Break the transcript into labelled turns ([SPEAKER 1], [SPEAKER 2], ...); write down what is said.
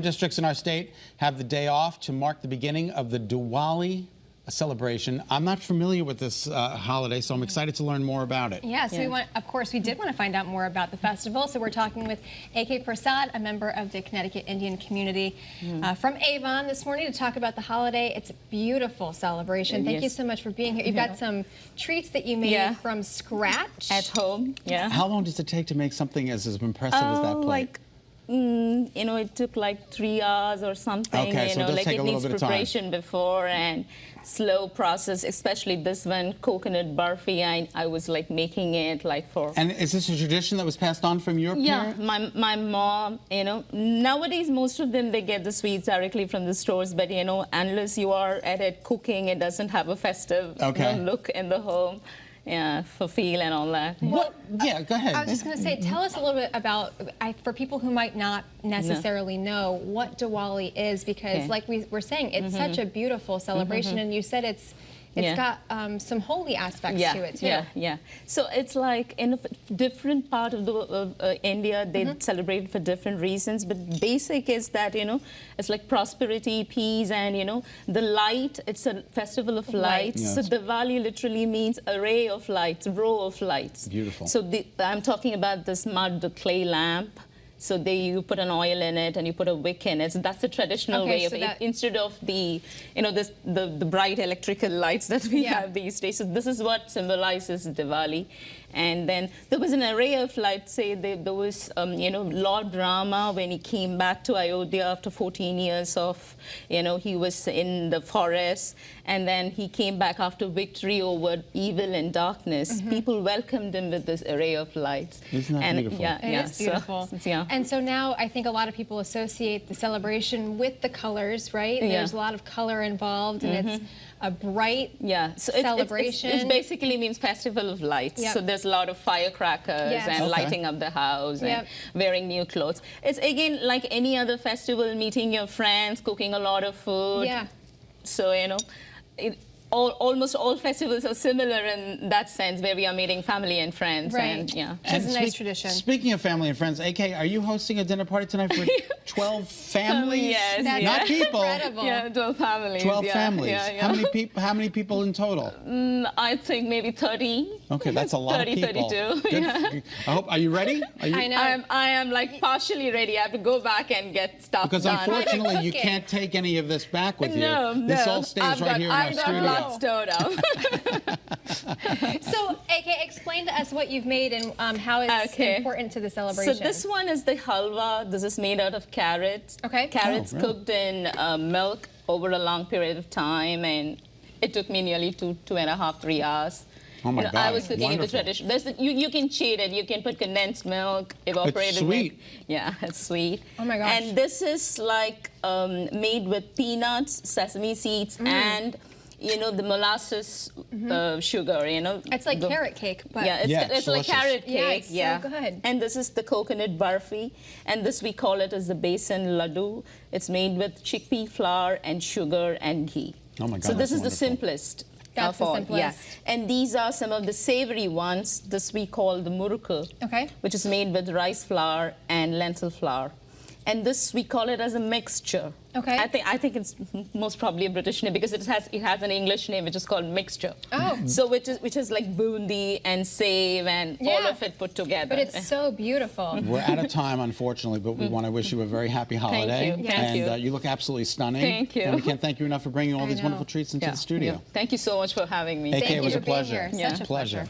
[SPEAKER 1] Districts in our state have the day off to mark the beginning of the Diwali celebration. I'm not familiar with this holiday, so I'm excited to learn more about it.
[SPEAKER 2] Yeah, so we did want to find out more about the festival. So we're talking with A.K. Prasad, a member of the Connecticut Indian community from Avon this morning to talk about the holiday. It's a beautiful celebration. Thank you so much for being here. You've got some treats that you made from scratch.
[SPEAKER 3] At home,
[SPEAKER 1] How long does it take to make something as impressive as that plate?
[SPEAKER 3] You know, it took like 3 hours or something.
[SPEAKER 1] Okay, so it does take a little bit of time.
[SPEAKER 3] Preparation before and slow process, especially this one, coconut barfi. I was like making it like for...
[SPEAKER 1] And is this a tradition that was passed on from your parents?
[SPEAKER 3] Yeah, my mom, you know, nowadays most of them, they get the sweets directly from the stores, but you know, unless you are at it cooking, it doesn't have a festive look in the home. Yeah, for feel and all that.
[SPEAKER 1] What? Yeah, go ahead.
[SPEAKER 2] I was just going to say, tell us a little bit about, for people who might not necessarily know what Diwali is, because like we were saying, it's such a beautiful celebration, and you said it's got some holy aspects to it too.
[SPEAKER 3] So it's like in a different part of the India, they celebrate for different reasons. But basic is that, you know, it's like prosperity, peace, and you know, the light. It's a festival of lights.
[SPEAKER 1] Yes.
[SPEAKER 3] So Diwali literally means array of lights, row of lights.
[SPEAKER 1] Beautiful.
[SPEAKER 3] So I'm talking about this mud, the clay lamp. So you put an oil in it and you put a wick in it. So that's the traditional way of it. Instead of the, you know, the bright electrical lights that we have these days. So this is what symbolizes Diwali. And then there was an array of lights. Say there was, you know, Lord Rama, when he came back to Ayodhya after 14 years of, you know, he was in the forest. And then he came back after victory over evil and darkness. People welcomed him with this array of lights.
[SPEAKER 1] Isn't that beautiful?
[SPEAKER 2] It is beautiful. And so now I think a lot of people associate the celebration with the colors, right? There's a lot of color involved, and it's a bright celebration.
[SPEAKER 3] It basically means festival of lights. So there's a lot of firecrackers and lighting up the house and wearing new clothes. It's again like any other festival, meeting your friends, cooking a lot of food. So, you know, almost all festivals are similar in that sense, where we are meeting family and friends. And
[SPEAKER 2] it's a nice tradition.
[SPEAKER 1] Speaking of family and friends, AK, are you hosting a dinner party tonight for 12 families?
[SPEAKER 3] Yes.
[SPEAKER 2] That's
[SPEAKER 1] not people.
[SPEAKER 2] Incredible.
[SPEAKER 3] Yeah, 12 families.
[SPEAKER 1] 12 families. How many people in total?
[SPEAKER 3] I think maybe 30.
[SPEAKER 1] Okay, that's a lot
[SPEAKER 3] 30,
[SPEAKER 1] of people.
[SPEAKER 3] 32.
[SPEAKER 1] I hope. Are you ready?
[SPEAKER 2] I know.
[SPEAKER 3] I am like partially ready. I have to go back and get stuff
[SPEAKER 1] because
[SPEAKER 3] done.
[SPEAKER 1] unfortunately you can't take any of this back with you. This all stays
[SPEAKER 3] I've
[SPEAKER 1] right here in our studio.
[SPEAKER 3] Stored up.
[SPEAKER 2] So, AK, explain to us what you've made and how it's important to the celebration.
[SPEAKER 3] So this one is the halwa. This is made out of carrots. Carrots cooked in milk over a long period of time, and it took me nearly 2.5, 3 hours.
[SPEAKER 1] Oh my God,
[SPEAKER 3] I was cooking in the
[SPEAKER 1] wonderful.
[SPEAKER 3] tradition. You can cheat it. You can put condensed milk, evaporated
[SPEAKER 1] sweet.
[SPEAKER 3] milk. Yeah, it's sweet.
[SPEAKER 2] Oh my gosh.
[SPEAKER 3] And this is like made with peanuts, sesame seeds, and you know, the molasses sugar, you know.
[SPEAKER 2] It's like carrot cake, but...
[SPEAKER 3] It's like carrot cake.
[SPEAKER 2] Yeah, it's so good.
[SPEAKER 3] And this is the coconut barfi. And this we call it as the besan laddu. It's made with chickpea flour and sugar and ghee.
[SPEAKER 1] Oh my God,
[SPEAKER 3] so this is
[SPEAKER 1] wonderful.
[SPEAKER 3] the simplest.
[SPEAKER 2] That's the simplest.
[SPEAKER 3] And these are some of the savory ones. This we call the murukku, which is made with rice flour and lentil flour. And this, we call it as a mixture. I think it's most probably a British name because it has an English name which is called mixture. So which is like bundi and save and all of it put together.
[SPEAKER 2] But it's so beautiful.
[SPEAKER 1] We're out of time, unfortunately, but we want to wish you a very happy holiday.
[SPEAKER 3] Thank you.
[SPEAKER 1] And you look absolutely stunning.
[SPEAKER 3] Thank you.
[SPEAKER 1] And we can't thank you enough for bringing all these wonderful treats into the studio.
[SPEAKER 3] Thank you so much for having me.
[SPEAKER 1] AK, it was a
[SPEAKER 2] Thank you for being
[SPEAKER 1] pleasure.
[SPEAKER 2] here. Such a pleasure.